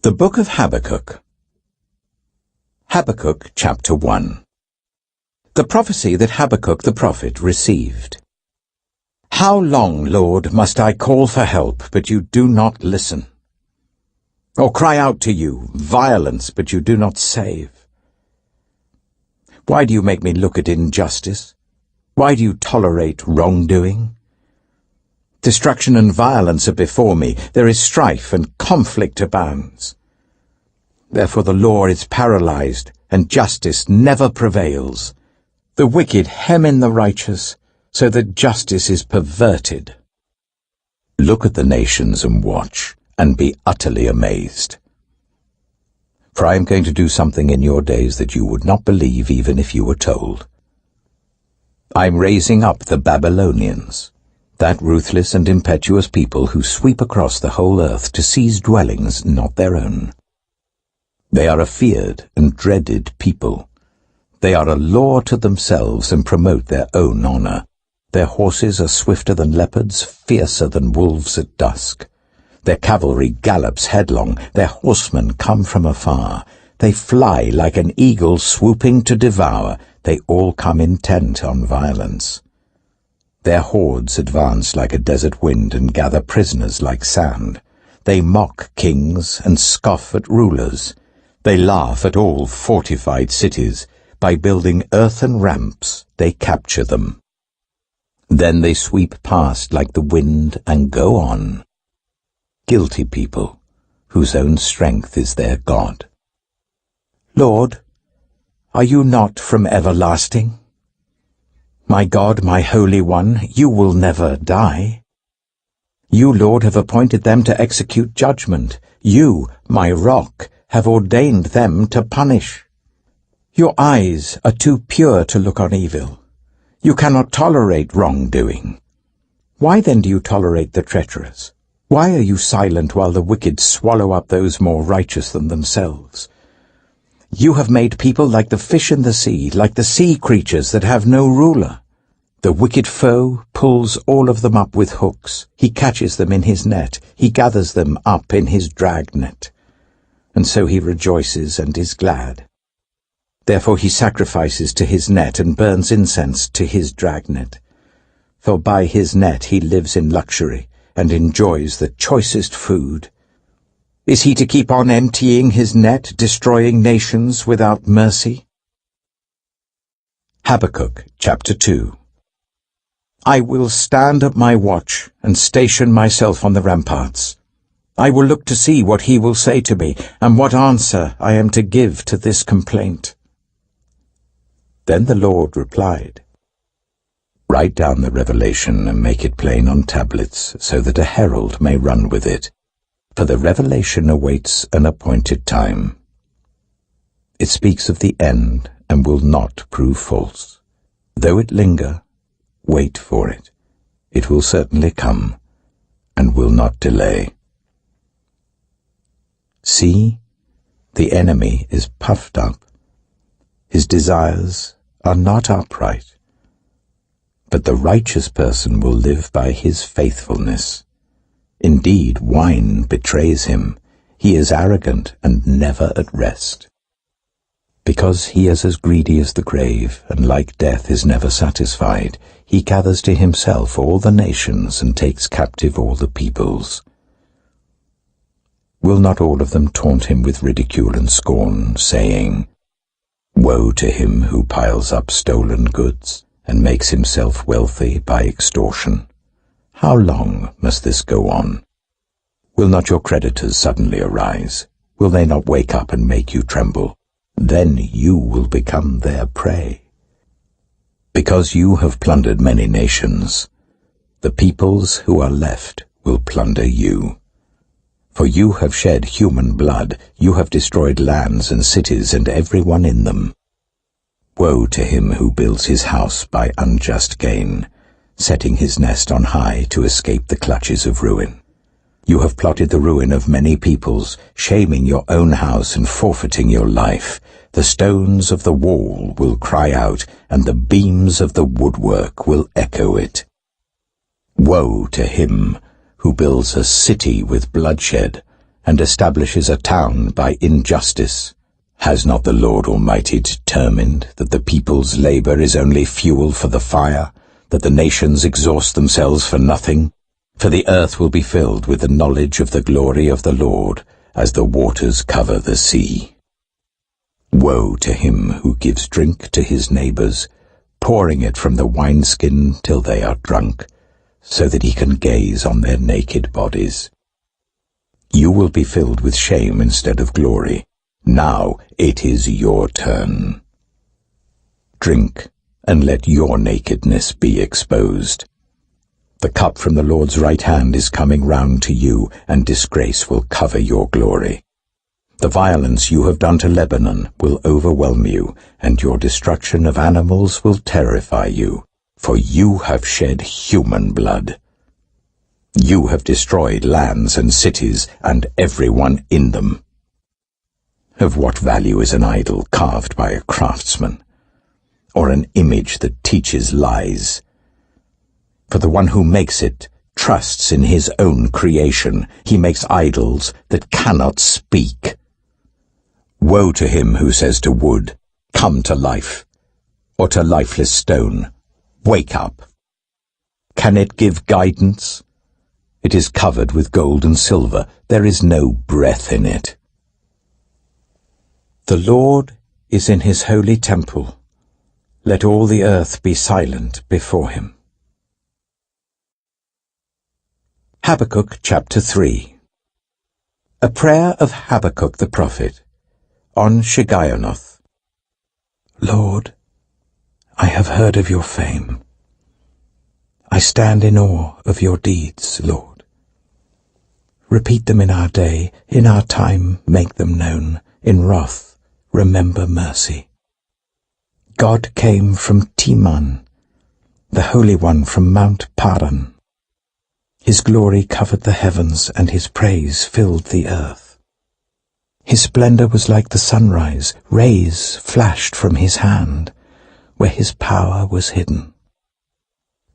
The Book of Habakkuk. Habakkuk chapter 1. The prophecy that Habakkuk the prophet received. How long, Lord, must I call for help, but you do not listen? Or cry out to you, violence, but you do not save? Why do you make me look at injustice? Why do you tolerate wrongdoing? Destruction and violence are before me. There is strife and conflict abounds. Therefore the law is paralyzed, and justice never prevails. The wicked hem in the righteous, so that justice is perverted. Look at the nations and watch, and be utterly amazed. For I am going to do something in your days that you would not believe even if you were told. I am raising up the Babylonians, that ruthless and impetuous people who sweep across the whole earth to seize dwellings not their own. They are a feared and dreaded people. They are a law to themselves and promote their own honor. Their horses are swifter than leopards, fiercer than wolves at dusk. Their cavalry gallops headlong, their horsemen come from afar. They fly like an eagle swooping to devour. They all come intent on violence. Their hordes advance like a desert wind and gather prisoners like sand. They mock kings and scoff at rulers. They laugh at all fortified cities. By building earthen ramps, they capture them. Then they sweep past like the wind and go on. Guilty people, whose own strength is their God. Lord, are you not from everlasting? My God, my Holy One, you will never die. You, Lord, have appointed them to execute judgment. You, my rock, have ordained them to punish. Your eyes are too pure to look on evil. You cannot tolerate wrongdoing. Why then do you tolerate the treacherous? Why are you silent while the wicked swallow up those more righteous than themselves? You have made people like the fish in the sea, like the sea creatures that have no ruler. The wicked foe pulls all of them up with hooks. He catches them in his net. He gathers them up in his dragnet. And so he rejoices and is glad. Therefore he sacrifices to his net and burns incense to his dragnet. For by his net he lives in luxury and enjoys the choicest food. Is he to keep on emptying his net, destroying nations without mercy? Habakkuk chapter 2. I will stand at my watch and station myself on the ramparts. I will look to see what he will say to me, and what answer I am to give to this complaint. Then the Lord replied, Write down the revelation and make it plain on tablets, so that a herald may run with it. For the revelation awaits an appointed time. It speaks of the end and will not prove false. Though it linger, wait for it. It will certainly come and will not delay. See, the enemy is puffed up. His desires are not upright. But the righteous person will live by his faithfulness. Indeed, wine betrays him. He is arrogant and never at rest. Because he is as greedy as the grave, and like death is never satisfied, he gathers to himself all the nations and takes captive all the peoples. Will not all of them taunt him with ridicule and scorn, saying, Woe to him who piles up stolen goods and makes himself wealthy by extortion. How long must this go on? Will not your creditors suddenly arise? Will they not wake up and make you tremble? Then you will become their prey. Because you have plundered many nations, the peoples who are left will plunder you. For you have shed human blood, you have destroyed lands and cities and everyone in them. Woe to him who builds his house by unjust gain, setting his nest on high to escape the clutches of ruin. You have plotted the ruin of many peoples, shaming your own house and forfeiting your life. The stones of the wall will cry out, and the beams of the woodwork will echo it. Woe to him who builds a city with bloodshed and establishes a town by injustice. Has not the Lord Almighty determined that the people's labor is only fuel for the fire, that the nations exhaust themselves for nothing? For the earth will be filled with the knowledge of the glory of the Lord, as the waters cover the sea. Woe to him who gives drink to his neighbors, pouring it from the wineskin till they are drunk, so that he can gaze on their naked bodies. You will be filled with shame instead of glory. Now it is your turn. Drink, and let your nakedness be exposed. The cup from the Lord's right hand is coming round to you, and disgrace will cover your glory. The violence you have done to Lebanon will overwhelm you, and your destruction of animals will terrify you, for you have shed human blood. You have destroyed lands and cities, and everyone in them. Of what value is an idol carved by a craftsman, or an image that teaches lies? For the one who makes it trusts in his own creation. He makes idols that cannot speak. Woe to him who says to wood, "Come to life," or to lifeless stone, "Wake up." Can it give guidance? It is covered with gold and silver. There is no breath in it. The Lord is in his holy temple. Let all the earth be silent before him. Habakkuk chapter 3. A prayer of Habakkuk the prophet, on Shigionoth. Lord, I have heard of your fame. I stand in awe of your deeds, Lord. Repeat them in our day, in our time make them known, in wrath remember mercy. God came from Teman, the Holy One from Mount Paran. His glory covered the heavens, and his praise filled the earth. His splendor was like the sunrise, rays flashed from his hand, where his power was hidden.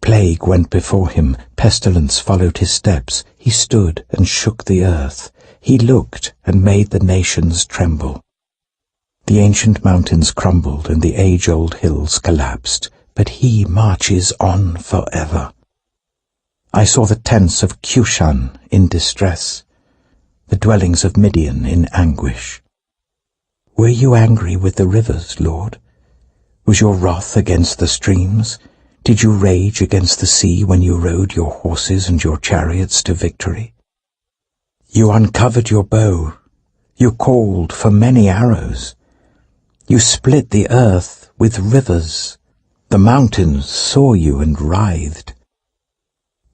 Plague went before him, pestilence followed his steps. He stood and shook the earth. He looked and made the nations tremble. The ancient mountains crumbled and the age-old hills collapsed, but he marches on forever. I saw the tents of Cushan in distress, the dwellings of Midian in anguish. Were you angry with the rivers, Lord? Was your wrath against the streams? Did you rage against the sea when you rode your horses and your chariots to victory? You uncovered your bow. You called for many arrows. You split the earth with rivers. The mountains saw you and writhed.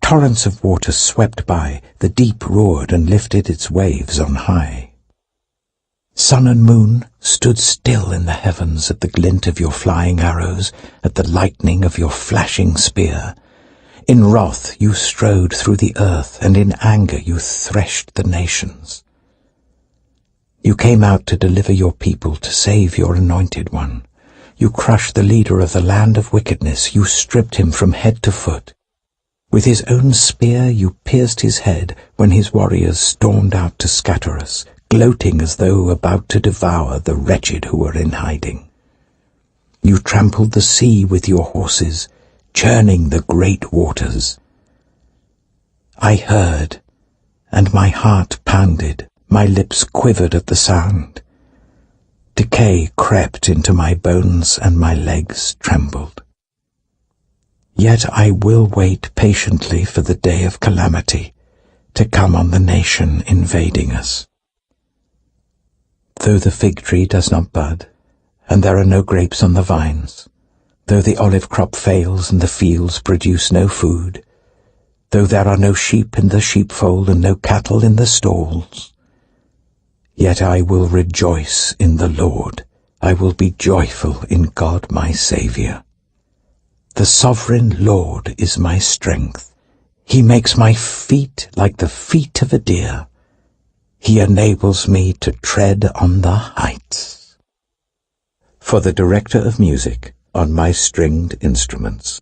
Torrents of water swept by, the deep roared and lifted its waves on high. Sun and moon stood still in the heavens at the glint of your flying arrows, at the lightning of your flashing spear. In wrath you strode through the earth, and in anger you threshed the nations. You came out to deliver your people, to save your anointed one. You crushed the leader of the land of wickedness. You stripped him from head to foot. With his own spear you pierced his head when his warriors stormed out to scatter us, gloating as though about to devour the wretched who were in hiding. You trampled the sea with your horses, churning the great waters. I heard, and my heart pounded, my lips quivered at the sound. Decay crept into my bones and my legs trembled. Yet I will wait patiently for the day of calamity to come on the nation invading us. Though the fig tree does not bud, and there are no grapes on the vines, though the olive crop fails and the fields produce no food, though there are no sheep in the sheepfold and no cattle in the stalls, yet I will rejoice in the Lord. I will be joyful in God my Saviour. The sovereign Lord is my strength. He makes my feet like the feet of a deer. He enables me to tread on the heights. For the director of music on my stringed instruments.